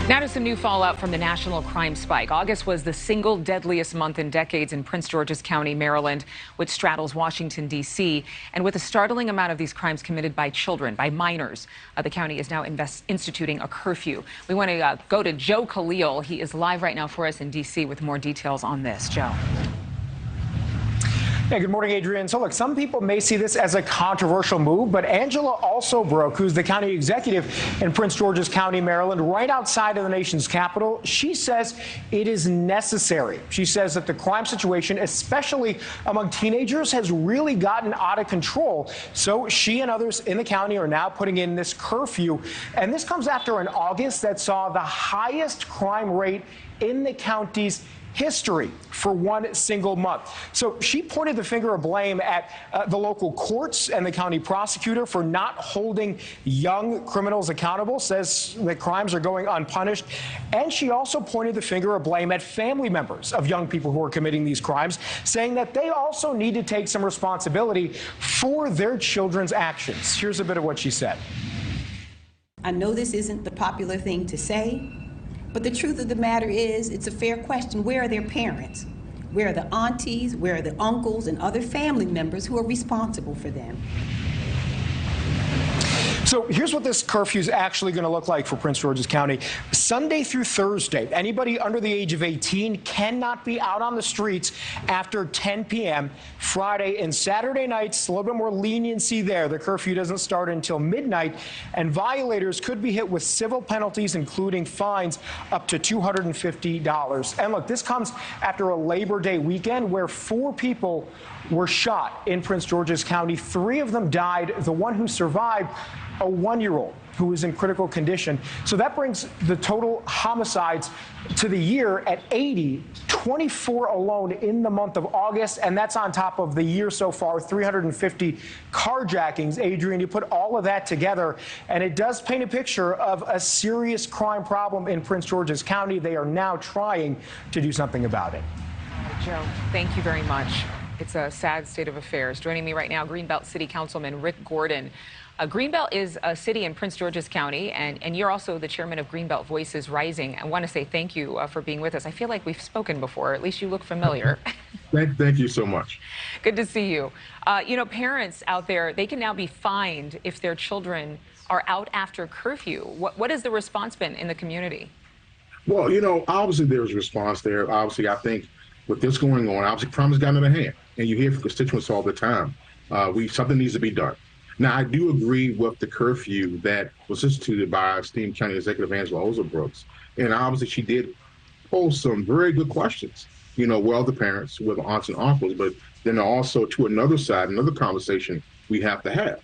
Now to some new fallout from the national crime spike. August was the single deadliest month in decades in Prince George's County, Maryland, which straddles Washington, D.C. And with a startling amount of these crimes committed by children, by minors, the county is now instituting a curfew. We want to go to Joe Khalil. He is live right now for us in D.C. with more details on this. Joe. Yeah, good morning, Adrienne. So look, some people may see this as a controversial move, but Angela Alsobrook, who's the county executive in Prince George's County, Maryland, right outside of the nation's capital, she says it is necessary. She says that the crime situation, especially among teenagers, has really gotten out of control. So she and others in the county are now putting in this curfew. And this comes after an August that saw the highest crime rate in the county's history for one single month. So she pointed the finger of blame at the local courts and the county prosecutor for not holding young criminals accountable, says that crimes are going unpunished. And she also pointed the finger of blame at family members of young people who are committing these crimes, saying that they also need to take some responsibility for their children's actions. Here's a bit of what she said. I know this isn't the popular thing to say, but the truth of the matter is, it's a fair question. Where are their parents? Where are the aunties? Where are the uncles and other family members who are responsible for them? So here's what this curfew is actually going to look like for Prince George's County. Sunday through Thursday, anybody under the age of 18 cannot be out on the streets after 10 p.m. Friday and Saturday nights, a little bit more leniency there. The curfew doesn't start until midnight, and violators could be hit with civil penalties, including fines up to $250. And look, this comes after a Labor Day weekend where 4 people were shot in Prince George's County. 3 of them died. The one who survived, a 1-year-old who is in critical condition. So that brings the total homicides to the year at 80, 24 alone in the month of August. And that's on top of the year so far, 350 carjackings. Adrienne, you put all of that together, and it does paint a picture of a serious crime problem in Prince George's County. They are now trying to do something about it. All right, Joe, thank you very much. It's a sad state of affairs. Joining me right now, Greenbelt City Councilman Ric Gordon. Greenbelt is a city in Prince George's County, and you're also the chairman of Greenbelt Voices Rising. I want to say thank you for being with us. I feel like we've spoken before. At least you look familiar. Thank you so much. Good to see you. You know, parents out there, they can now be fined if their children are out after curfew. What has the response been in the community? Well, you know, obviously there's a response there. Obviously, I think with this going on, obviously crime has gotten out of hand. And you hear from constituents all the time. Something needs to be done. Now, I do agree with the curfew that was instituted by esteemed County Executive Angela Alsobrook. And obviously, she did pose some very good questions, you know, well, the parents, with aunts and uncles, but then also to another side, another conversation we have to have.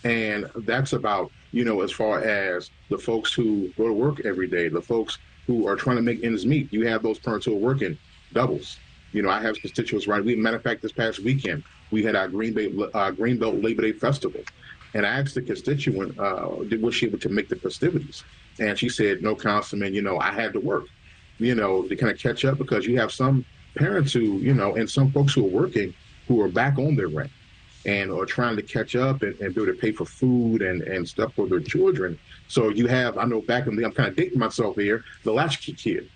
And that's about, you know, as far as the folks who go to work every day, the folks who are trying to make ends meet. You have those parents who are working doubles. You know, I have constituents, right? Matter of fact, this past weekend, we had our Greenbelt Labor Day Festival. And I asked the constituent, was she able to make the festivities? And she said, no, Councilman, you know, I had to work, you know, to kind of catch up, because you have some parents who, you know, and some folks who are working who are back on their rent and are trying to catch up and be able to pay for food and stuff for their children. So you have, I know back in the, I'm kind of dating myself here, the latchkey kid.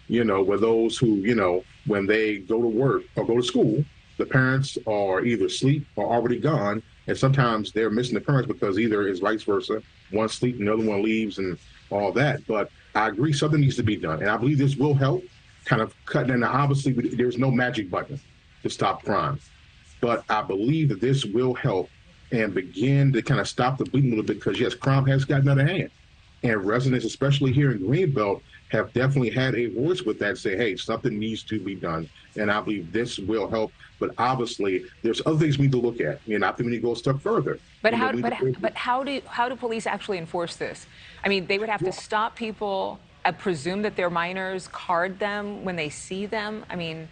You know, where those who, you know, when they go to work or go to school, the parents are either asleep or already gone. And sometimes they're missing the parents because either it's vice versa. One sleeps and the other one leaves and all that. But I agree, something needs to be done. And I believe this will help kind of cut in. Obviously, there's no magic button to stop crime. But I believe that this will help and begin to kind of stop the bleeding a little bit, because, yes, crime has gotten out of hand. And residents, especially here in Greenbelt, have definitely had a voice with that, say, hey, something needs to be done. And I believe this will help. But obviously, there's other things we need to look at. You know, I think we need to go a step further. But how do police actually enforce this? I mean, they would have to stop people, presume that they're minors, card them when they see them. I mean.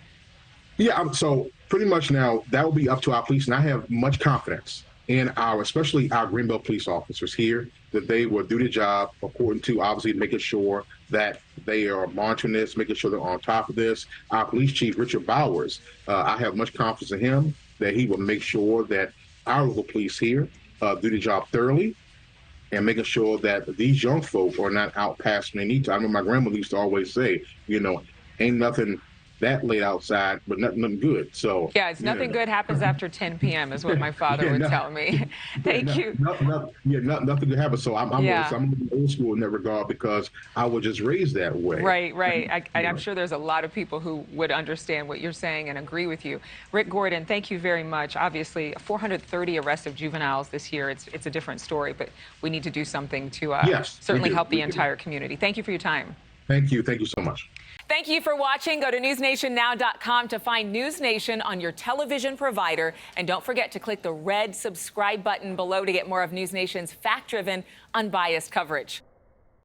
Yeah, so pretty much now that will be up to our police. And I have much confidence in especially our Greenbelt police officers here, that they will do the job according to, obviously, making sure that they are monitoring this, making sure they're on top of this. Our police chief, Richard Bowers, I have much confidence in him that he will make sure that our local police here do the job thoroughly and making sure that these young folk are not out past when they need to. I remember my grandmother used to always say, ain't nothing that late outside, but nothing good. So yeah, it's nothing good happens after 10 p.m. is what my father would tell me. Thank you. Nothing good happens. So I'm old school in that regard because I was just raised that way. Right. I'm sure there's a lot of people who would understand what you're saying and agree with you. Ric Gordon, thank you very much. Obviously, 430 arrests of juveniles this year. It's a different story, but we need to do something to certainly help the entire community. Thank you for your time. Thank you. Thank you so much. Thank you for watching. Go to newsnationnow.com to find NewsNation on your television provider. And don't forget to click the red subscribe button below to get more of NewsNation's fact-driven, unbiased coverage.